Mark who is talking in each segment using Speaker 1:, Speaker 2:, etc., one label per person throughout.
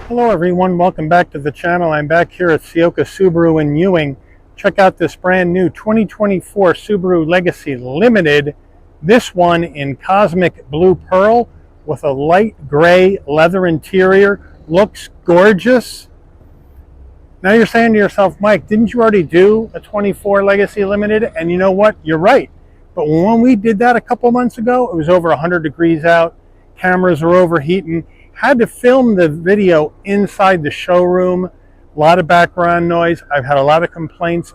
Speaker 1: Hello everyone, welcome back to the channel. I'm back here at Ciocca Subaru in Ewing. Check out this brand new 2024 Subaru Legacy Limited. This one in cosmic blue pearl with a light gray leather interior. Looks gorgeous. Now you're saying to yourself, Mike, didn't you already do a 24 Legacy Limited? And you know what? You're right. But when we did that a couple months ago, it was over 100 degrees out. Cameras are overheating. Had to film the video inside the showroom. A lot of background noise. I've had a lot of complaints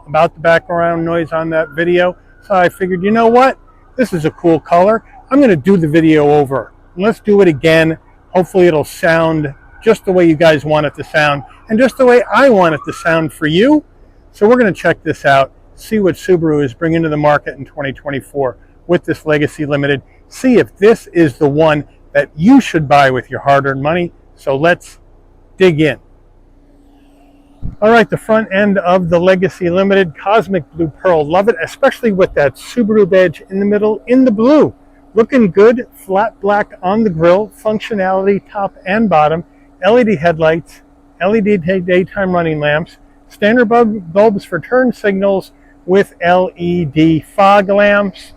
Speaker 1: about the background noise on that video. So I figured, you know what? This is a cool color. I'm going to do the video over. Let's do it again. Hopefully it'll sound just the way you guys want it to sound and just the way I want it to sound for you. So we're going to check this out, see what Subaru is bringing to the market in 2024 with this Legacy Limited. See if this is the one that you should buy with your hard-earned money. So let's dig in. All right, the front end of the Legacy Limited, cosmic blue pearl. Love it, especially with that Subaru badge in the middle in the blue. Looking good, flat black on the grille, functionality top and bottom, LED headlights, LED daytime running lamps, standard bulbs for turn signals with LED fog lamps.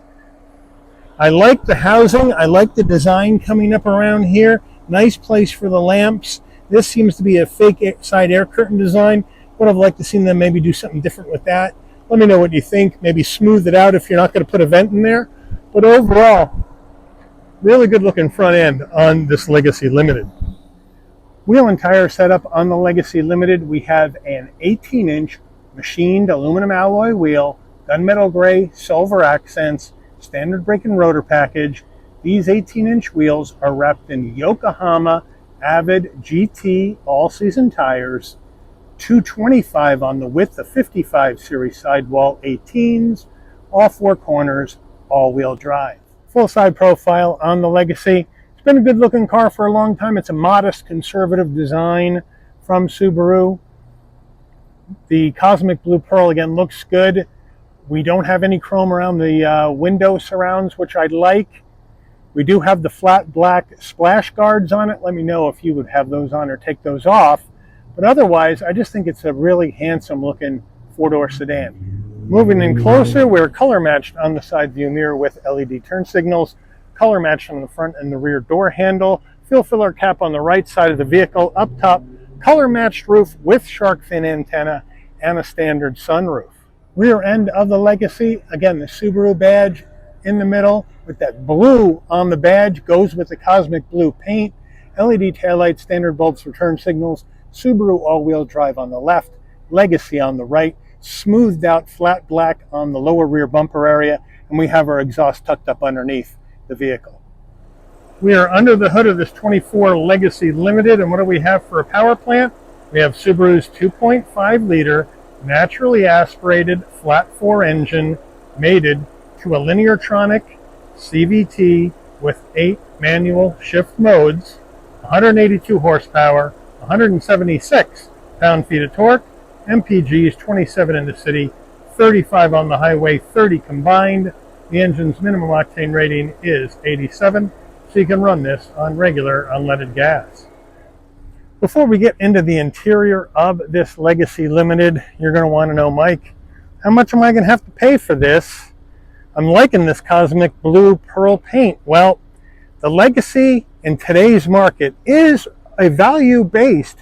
Speaker 1: I like the housing. I like the design coming up around here. Nice place for the lamps. This seems to be a fake side air curtain design. Would have liked to see them maybe do something different with that. Let me know what you think. Maybe smooth it out if you're not going to put a vent in there. But overall, really good looking front end on this Legacy Limited. Wheel and tire setup on the Legacy Limited. We have an 18-inch machined aluminum alloy wheel, gunmetal gray, silver accents, standard brake and rotor package. These 18-inch wheels are wrapped in Yokohama Avid GT all-season tires, 225 on the width of 55 series sidewall 18s, all four corners, all-wheel drive. Full side profile on the Legacy. It's been a good-looking car for a long time. It's a modest, conservative design from Subaru. The cosmic blue pearl, again, looks good. We don't have any chrome around the window surrounds, which I'd like. We do have the flat black splash guards on it. Let me know if you would have those on or take those off. But otherwise, I just think it's a really handsome looking four-door sedan. Moving in closer, we're color matched on the side view mirror with LED turn signals, color matched on the front and the rear door handle, fuel filler cap on the right side of the vehicle, up top, color matched roof with shark fin antenna and a standard sunroof. Rear end of the Legacy, again, the Subaru badge in the middle with that blue on the badge, goes with the cosmic blue paint, LED taillights, standard bulbs for turn signals, Subaru all-wheel drive on the left, Legacy on the right, smoothed out flat black on the lower rear bumper area, and we have our exhaust tucked up underneath the vehicle. We are under the hood of this 24 Legacy Limited, and what do we have for a power plant? We have Subaru's 2.5 liter naturally aspirated flat 4 engine mated to a Lineartronic CVT with 8 manual shift modes, 182 horsepower, 176 pound-feet of torque, MPGs 27 in the city, 35 on the highway, 30 combined. The engine's minimum octane rating is 87, so you can run this on regular unleaded gas. Before we get into the interior of this Legacy Limited, you're going to want to know, Mike, how much am I going to have to pay for this? I'm liking this cosmic blue pearl paint. Well, the Legacy in today's market is a value-based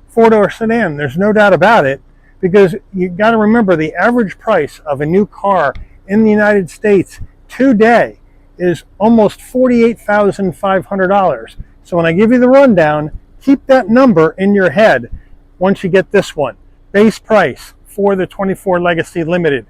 Speaker 1: four-door sedan. There's no doubt about it, because you got to remember the average price of a new car in the United States today is almost $48,500. So when I give you the rundown, keep that number in your head once you get this one. Base price for the 24 Legacy Limited,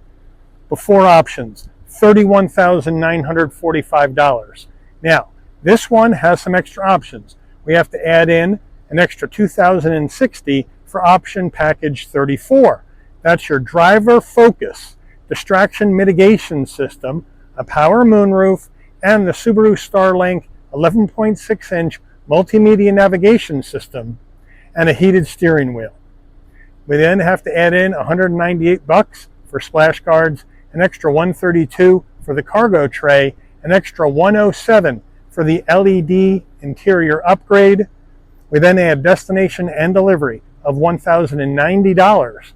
Speaker 1: before options, $31,945. Now, this one has some extra options. We have to add in an extra $2,060 for option package 34. That's your driver focus, distraction mitigation system, a power moonroof, and the Subaru Starlink 11.6-inch multimedia navigation system, and a heated steering wheel. We then have to add in $198 for splash guards, an extra $132 for the cargo tray, an extra $107 for the LED interior upgrade. We then add destination and delivery of $1,090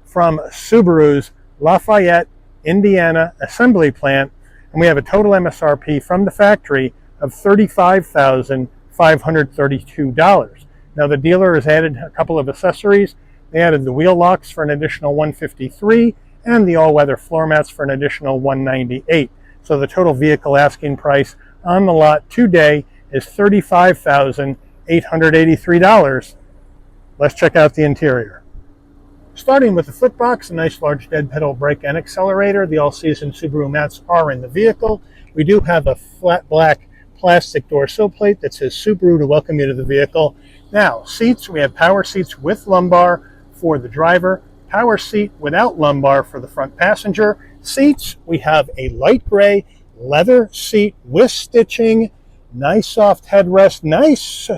Speaker 1: from Subaru's Lafayette, Indiana assembly plant, and we have a total MSRP from the factory of $35,532. Now the dealer has added a couple of accessories. They added the wheel locks for an additional $153 and the all-weather floor mats for an additional $198. So the total vehicle asking price on the lot today is $35,883. Let's check out the interior. Starting with the footbox, a nice large dead pedal brake and accelerator. The all-season Subaru mats are in the vehicle. We do have a flat black plastic door sill plate that says Subaru to welcome you to the vehicle. Now, seats, we have power seats with lumbar for the driver, power seat without lumbar for the front passenger. Seats, we have a light gray leather seat with stitching, nice soft headrest, nice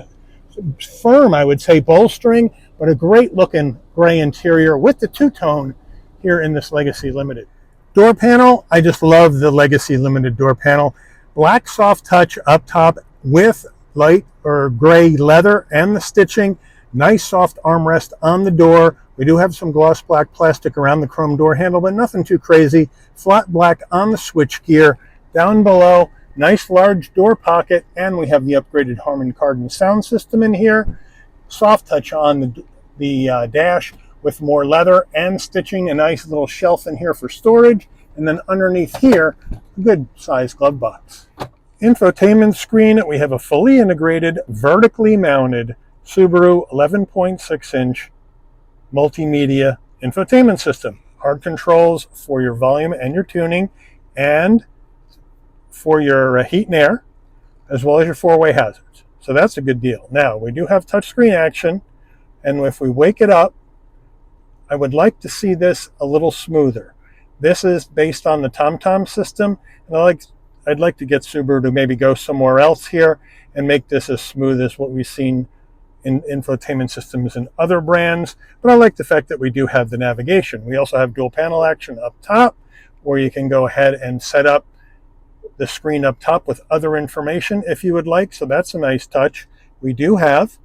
Speaker 1: firm, I would say, bolstering, but a great looking gray interior with the two-tone here in this Legacy Limited. Door panel, I just love the Legacy Limited door panel. Black soft touch up top with light or gray leather and the stitching. Nice soft armrest on the door. We do have some gloss black plastic around the chrome door handle, but nothing too crazy. Flat black on the switch gear. Down below, nice large door pocket, and we have the upgraded Herman Kardon sound system in here. Soft touch on the dash with more leather and stitching. A nice little shelf in here for storage. And then underneath here, a good sized glove box. Infotainment screen, we have a fully integrated, vertically mounted Subaru 11.6-inch multimedia infotainment system. Hard controls for your volume and your tuning, and for your heat and air, as well as your four-way hazards. So that's a good deal. Now, we do have touchscreen action, and if we wake it up, I would like to see this a little smoother. This is based on the TomTom system, and I'd like to get Subaru to maybe go somewhere else here and make this as smooth as what we've seen in infotainment systems in other brands. But I like the fact that we do have the navigation. We also have dual panel action up top, where you can go ahead and set up the screen up top with other information if you would like. So that's a nice touch. We do have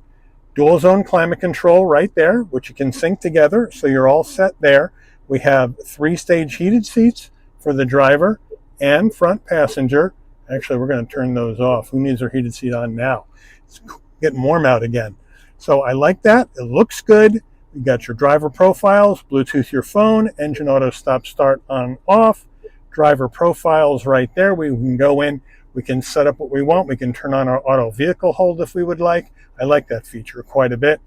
Speaker 1: dual zone climate control right there, which you can sync together. So you're all set there. We have 3-stage heated seats for the driver and front passenger. Actually, we're going to turn those off. Who needs their heated seat on now? It's getting warm out again. So I like that. It looks good. You got your driver profiles, Bluetooth your phone, engine auto stop start on off, driver profiles right there. We can go in, we can set up what we want. We can turn on our auto vehicle hold if we would like. I like that feature quite a bit.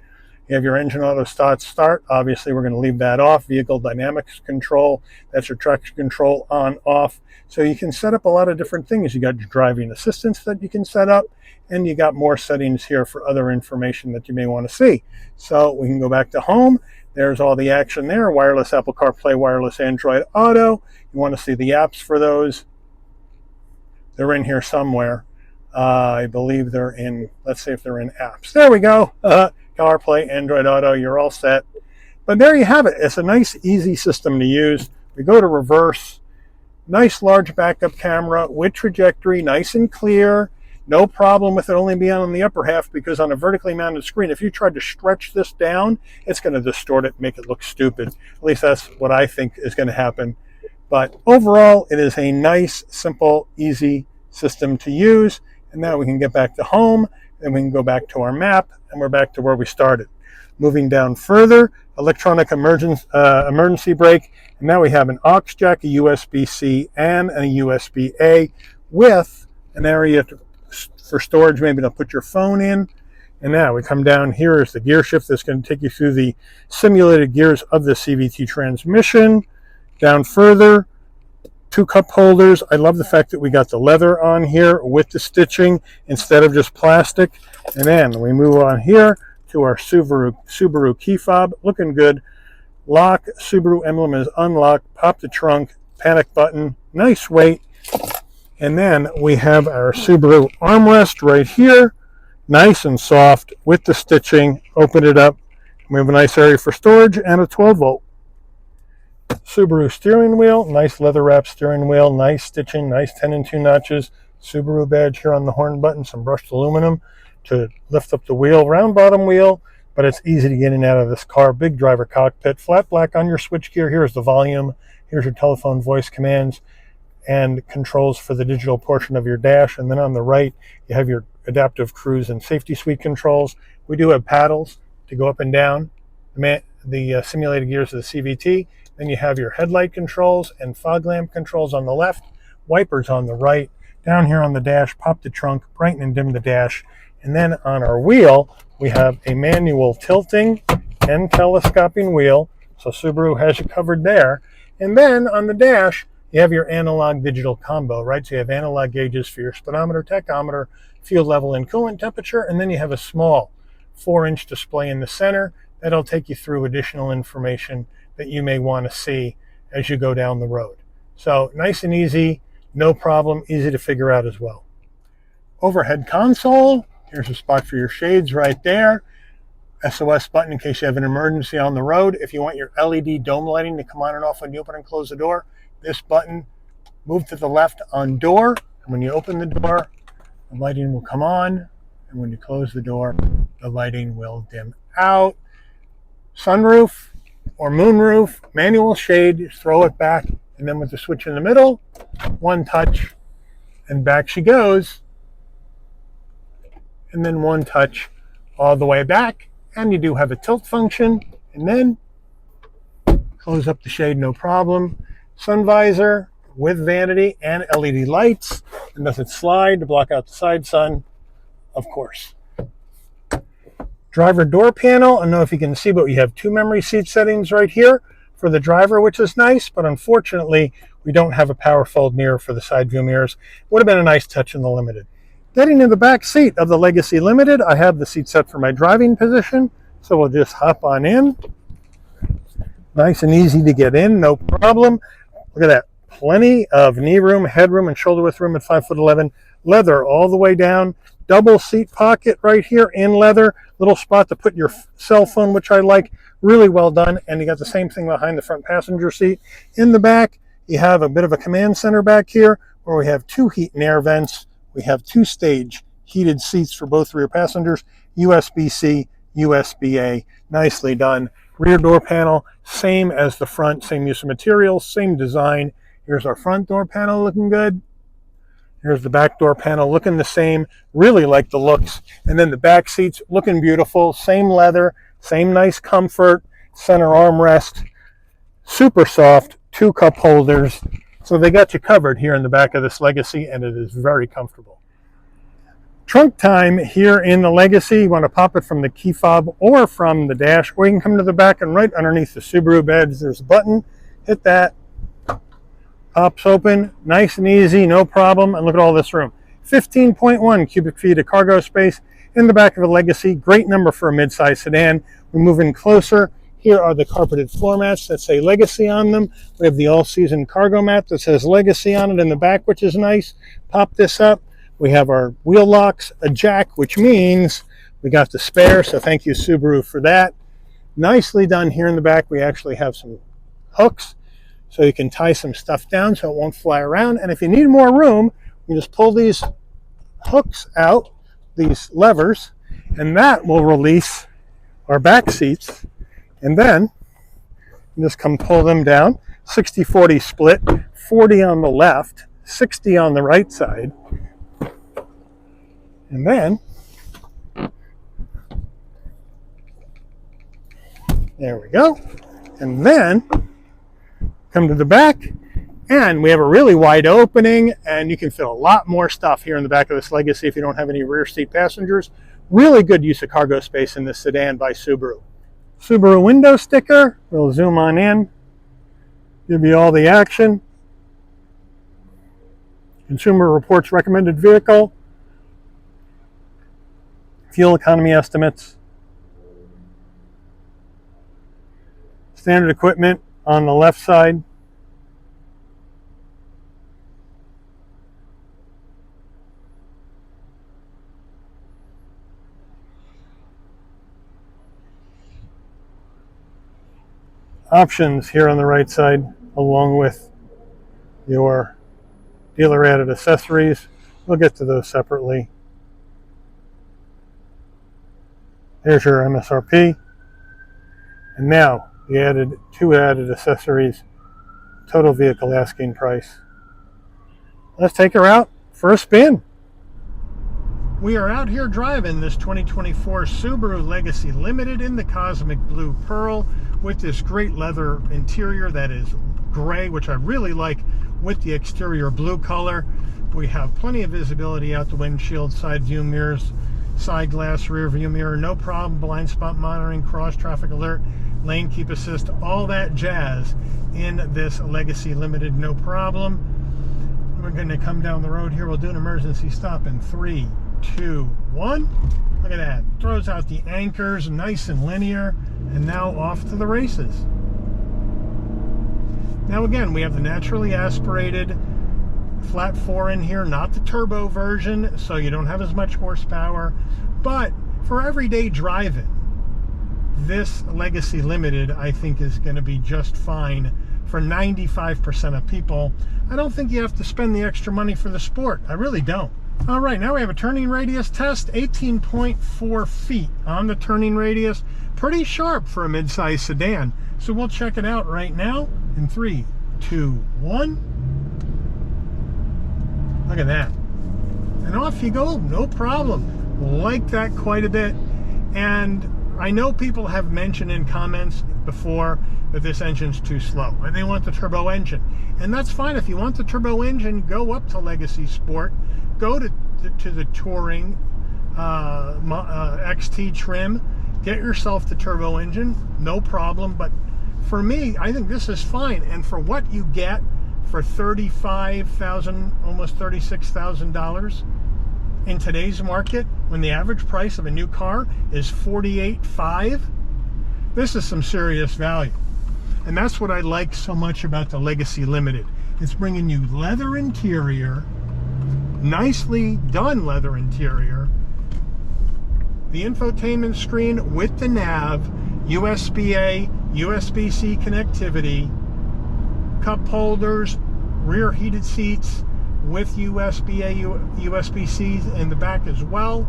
Speaker 1: You have your engine auto start. Obviously, we're going to leave that off. Vehicle dynamics control, that's your traction control on off. So you can set up a lot of different things. You got your driving assistance that you can set up, and you got more settings here for other information that you may want to see. So we can go back to home. There's all the action there. Wireless Apple CarPlay, wireless Android Auto. You want to see the apps for those. They're in here somewhere. I believe they're in, let's see if they're in apps. There we go. CarPlay, Android Auto, you're all set. But there you have it. It's a nice, easy system to use. We go to reverse. Nice large backup camera with trajectory, nice and clear. No problem with it only being on the upper half, because on a vertically mounted screen, if you tried to stretch this down, it's going to distort it, make it look stupid. At least that's what I think is going to happen. But overall, it is a nice, simple, easy system to use. And now we can get back to home, and we can go back to our map, and we're back to where we started. Moving down further, electronic emergency brake, and now we have an aux jack, a USB-C, and a USB-A with an area for storage, maybe to put your phone in. And now we come down here is the gear shift that's going to take you through the simulated gears of the CVT transmission. Down further, 2 cup holders. I love the fact that we got the leather on here with the stitching instead of just plastic. And then we move on here to our Subaru key fob, looking good. Lock, Subaru emblem is unlocked. Pop the trunk, panic button, nice weight. And then we have our Subaru armrest right here, nice and soft with the stitching. Open it up. We have a nice area for storage and a 12-volt. Subaru steering wheel, nice leather wrap steering wheel, nice stitching, nice 10 and 2 notches. Subaru badge here on the horn button, some brushed aluminum. to lift up the wheel, round bottom wheel, but it's easy to get in and out of this car. Big driver cockpit, flat black on your switchgear. Here's the volume. Here's your telephone voice commands and controls for the digital portion of your dash. And then on the right, you have your adaptive cruise and safety suite controls. We do have paddles to go up and down the simulated gears of the CVT. Then you have your headlight controls and fog lamp controls on the left, wipers on the right. Down here on the dash, pop the trunk, brighten and dim the dash. And then on our wheel, we have a manual tilting and telescoping wheel. So Subaru has you covered there. And then on the dash, you have your analog digital combo, right? So you have analog gauges for your speedometer, tachometer, fuel level, and coolant temperature. And then you have a small 4-inch display in the center that'll take you through additional information that you may want to see as you go down the road. So nice and easy, no problem, easy to figure out as well. Overhead console, here's a spot for your shades right there. SOS button in case you have an emergency on the road. If you want your LED dome lighting to come on and off when you open and close the door, this button, move to the left on door, and when you open the door, the lighting will come on, and when you close the door, the lighting will dim out. Sunroof or moonroof, manual shade, just throw it back, and then with the switch in the middle, one touch, and back she goes. And then one touch all the way back, and you do have a tilt function, and then close up the shade, no problem. Sun visor with vanity and LED lights, and does it slide to block out the side sun? Of course. Driver door panel, I don't know if you can see, but we have 2 memory seat settings right here for the driver, which is nice, but unfortunately, we don't have a power fold mirror for the side view mirrors. Would have been a nice touch in the Limited. Getting in the back seat of the Legacy Limited, I have the seat set for my driving position, so we'll just hop on in. Nice and easy to get in, no problem. Look at that, plenty of knee room, headroom, and shoulder width room at 5'11". Leather all the way down. Double seat pocket right here in leather. Little spot to put your cell phone, which I like. Really well done. And you got the same thing behind the front passenger seat. In the back, you have a bit of a command center back here where we have 2 heat and air vents. We have 2-stage heated seats for both rear passengers. USB-C, USB-A. Nicely done. Rear door panel, same as the front. Same use of materials, same design. Here's our front door panel looking good. Here's the back door panel looking the same. Really like the looks. And then the back seats looking beautiful. Same leather, same nice comfort. Center armrest. Super soft. 2 cup holders. So they got you covered here in the back of this Legacy, and it is very comfortable. Trunk time here in the Legacy. You want to pop it from the key fob or from the dash, or you can come to the back and right underneath the Subaru beds, there's a button. Hit that. Pops open, nice and easy, no problem. And look at all this room. 15.1 cubic feet of cargo space in the back of a Legacy. Great number for a midsize sedan. We move in closer. Here are the carpeted floor mats that say Legacy on them. We have the all-season cargo mat that says Legacy on it in the back, which is nice. Pop this up. We have our wheel locks, a jack, which means we got the spare, so thank you, Subaru, for that. Nicely done here in the back. We actually have some hooks, so you can tie some stuff down so it won't fly around. And if you need more room, you just pull these hooks out, these levers, and that will release our back seats. And then you just come pull them down. 60-40 split, 40 on the left, 60 on the right side. And then, there we go. And then, come to the back, and we have a really wide opening, and you can fit a lot more stuff here in the back of this Legacy if you don't have any rear seat passengers. Really good use of cargo space in this sedan by Subaru. Subaru window sticker, we'll zoom on in, give you all the action. Consumer Reports recommended vehicle, fuel economy estimates, standard equipment on the left side. Options here on the right side, along with your dealer added accessories. We'll get to those separately. Here's your MSRP. And now the added 2 added accessories, total vehicle asking price. Let's take her out for a spin. We are out here driving this 2024 Subaru Legacy Limited in the Cosmic Blue Pearl with this great leather interior that is gray, which I really like, with the exterior blue color. We have plenty of visibility out the windshield, side view mirrors, side glass, rear view mirror, no problem, blind spot monitoring, cross traffic alert, lane keep assist, all that jazz in this Legacy Limited, no problem. We're going to come down the road here. We'll do an emergency stop in 3, 2, 1. Look at that. Throws out the anchors, nice and linear, and now off to the races. Now again, we have the naturally aspirated flat 4 in here, not the turbo version, so you don't have as much horsepower. But for everyday driving, this Legacy Limited, I think, is going to be just fine for 95% of people. I don't think you have to spend the extra money for the sport. I really don't. All right, now we have a turning radius test, 18.4 feet on the turning radius. Pretty sharp for a midsize sedan. So we'll check it out right now in 3, 2, 1. Look at that. And off you go, no problem. Like that quite a bit. And I know people have mentioned in comments before that this engine's too slow, and they want the turbo engine. And that's fine. If you want the turbo engine, go up to Legacy Sport. Go to the Touring XT trim. Get yourself the turbo engine, no problem. But for me, I think this is fine. And for what you get for $35,000, almost $36,000 in today's market, when the average price of a new car is $48,500, this is some serious value. And that's what I like so much about the Legacy Limited. It's bringing you leather interior, nicely done leather interior, the infotainment screen with the nav, USB-A, USB-C connectivity, cup holders, rear heated seats with USB-A, USB-C in the back as well.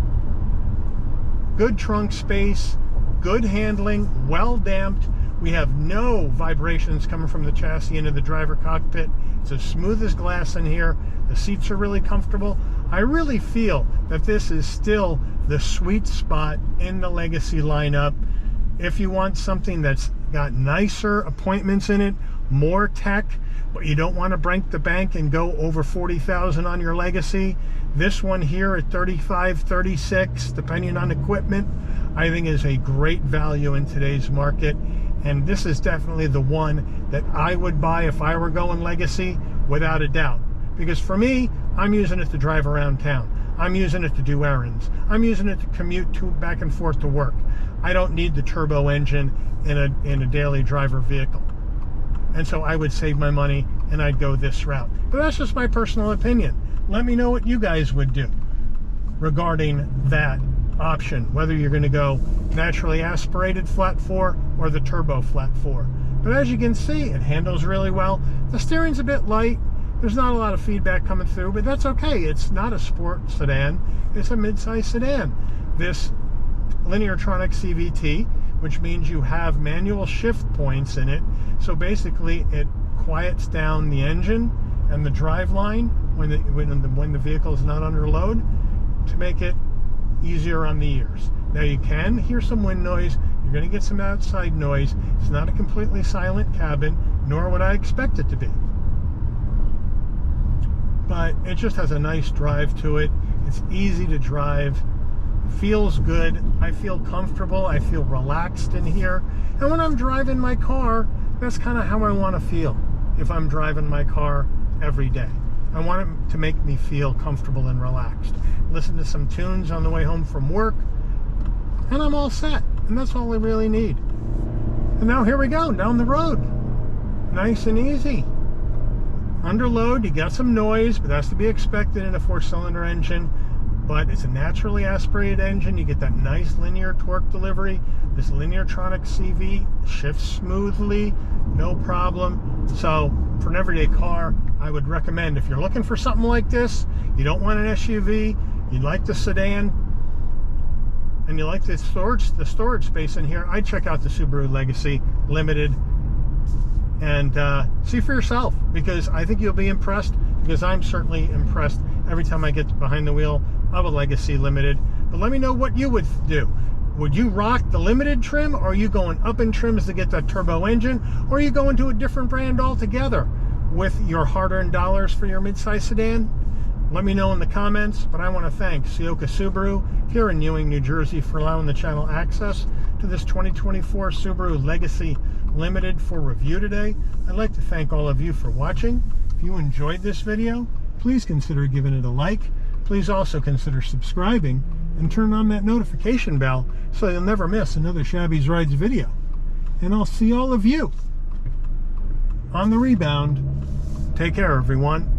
Speaker 1: Good trunk space, good handling, well damped. We have no vibrations coming from the chassis into the driver cockpit. It's as smooth as glass in here. The seats are really comfortable. I really feel that this is still the sweet spot in the Legacy lineup. If you want something that's got nicer appointments in it, more tech, but you don't want to break the bank and go over $40,000 on your Legacy, this one here at $35,000, $36,000, depending on equipment, I think is a great value in today's market. And this is definitely the one that I would buy if I were going Legacy, without a doubt. Because for me, I'm using it to drive around town. I'm using it to do errands. I'm using it to commute back and forth to work. I don't need the turbo engine in a daily driver vehicle. And so I would save my money and I'd go this route. But that's just my personal opinion. Let me know what you guys would do regarding that option, whether you're going to go naturally aspirated flat 4 or the turbo flat 4. But as you can see, it handles really well. The steering's a bit light. There's not a lot of feedback coming through, but that's okay. It's not a sport sedan. It's a midsize sedan. This Lineartronic CVT, which means you have manual shift points in it. So basically, it quiets down the engine and the drive line when the vehicle is not under load to make it easier on the ears. Now you can hear some wind noise. You're going to get some outside noise. It's not a completely silent cabin, nor would I expect it to be. But it just has a nice drive to it. It's easy to drive. Feels good. I feel comfortable. I feel relaxed in here. And when I'm driving my car, that's kind of how I want to feel if I'm driving my car every day. I want it to make me feel comfortable and relaxed. Listen to some tunes on the way home from work, and I'm all set. And that's all I really need. And now here we go, down the road. Nice and easy. Under load, you got some noise, but that's to be expected in a 4-cylinder engine. But it's a naturally aspirated engine. You get that nice linear torque delivery. This Lineartronic CV shifts smoothly, no problem. So for an everyday car, I would recommend, if you're looking for something like this, you don't want an SUV, you like the sedan, and you like the storage space in here, I'd check out the Subaru Legacy Limited and see for yourself, because I think you'll be impressed, because I'm certainly impressed every time I get behind the wheel of a Legacy Limited. But let me know what you would do. Would you rock the Limited trim, or are you going up in trims to get that turbo engine, or are you going to a different brand altogether with your hard-earned dollars for your midsize sedan? Let me know in the comments. But I want to thank Ciocca Subaru here in Ewing, New Jersey, for allowing the channel access to this 2024 Subaru Legacy Limited for review today. I'd like to thank all of you for watching. If you enjoyed this video, please consider giving it a like. Please also consider subscribing and turn on that notification bell so you'll never miss another Shabby's Rides video. And I'll see all of you on the rebound. Take care, everyone.